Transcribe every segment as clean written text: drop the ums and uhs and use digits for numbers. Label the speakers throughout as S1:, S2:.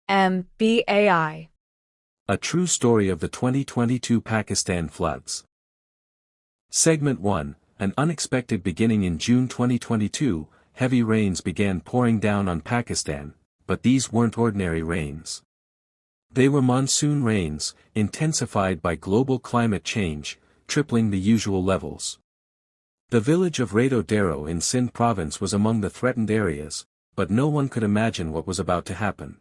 S1: MBAI.
S2: A true story of the 2022 Pakistan floods. Segment 1, an unexpected beginning. In June 2022, heavy rains began pouring down on Pakistan, but these weren't ordinary rains. They were monsoon rains, intensified by global climate change, tripling the usual levels. The village of Rado Daro in Sindh province was among the threatened areas, but no one could imagine what was about to happen.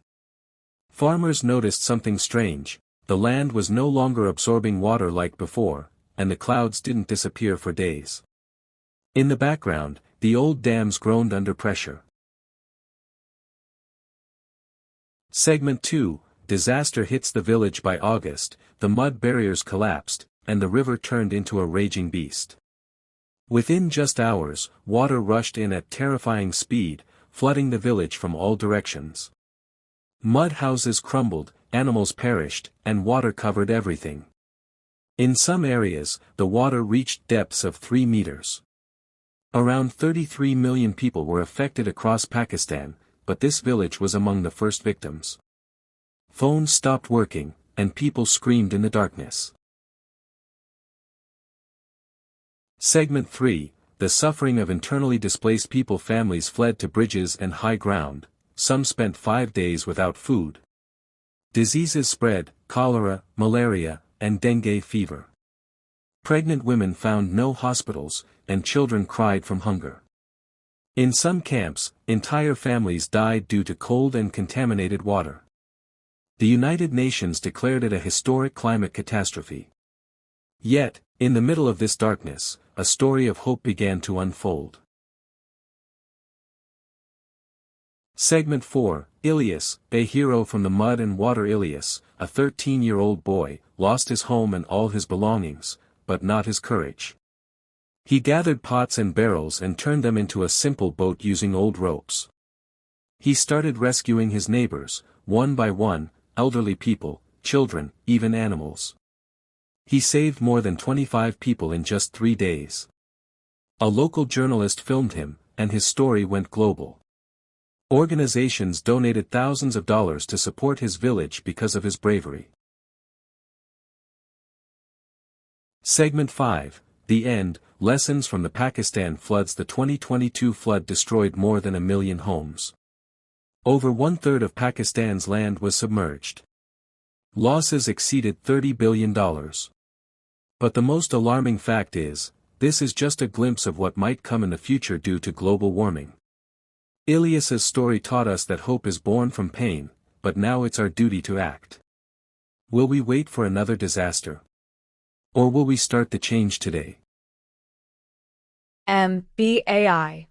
S2: Farmers noticed something strange: the land was no longer absorbing water like before, and the clouds didn't disappear for days. In the background, the old dams groaned under pressure. Segment 2, disaster hits the village. By August, the mud barriers collapsed, and the river turned into a raging beast. Within just hours, water rushed in at terrifying speed, flooding the village from all directions. Mud houses crumbled, animals perished, and water covered everything. In some areas, the water reached depths of 3 meters. Around 33 million people were affected across Pakistan, but this village was among the first victims. Phones stopped working, and people screamed in the darkness. Segment 3, the suffering of internally displaced people. Families fled to bridges and high ground. Some spent 5 days without food. Diseases spread: cholera, malaria, and dengue fever. Pregnant women found no hospitals, and children cried from hunger. In some camps, entire families died due to cold and contaminated water. The United Nations declared it a historic climate catastrophe. Yet, in the middle of this darkness, a story of hope began to unfold. Segment 4, Ilyas, a hero from the mud and water. Ilyas, a 13-year-old boy, lost his home and all his belongings, but not his courage. He gathered pots and barrels and turned them into a simple boat using old ropes. He started rescuing his neighbors, one by one: elderly people, children, even animals. He saved more than 25 people in just 3 days. A local journalist filmed him, and his story went global. Organizations donated thousands of dollars to support his village because of his bravery. Segment 5, the end, lessons from the Pakistan floods. The 2022 flood destroyed more than 1 million homes. Over 1/3 of Pakistan's land was submerged. Losses exceeded $30 billion. But the most alarming fact is, this is just a glimpse of what might come in the future due to global warming. Ilyas's story taught us that hope is born from pain, but now it's our duty to act. Will we wait for another disaster? Or will we start the change today?
S1: MBAI.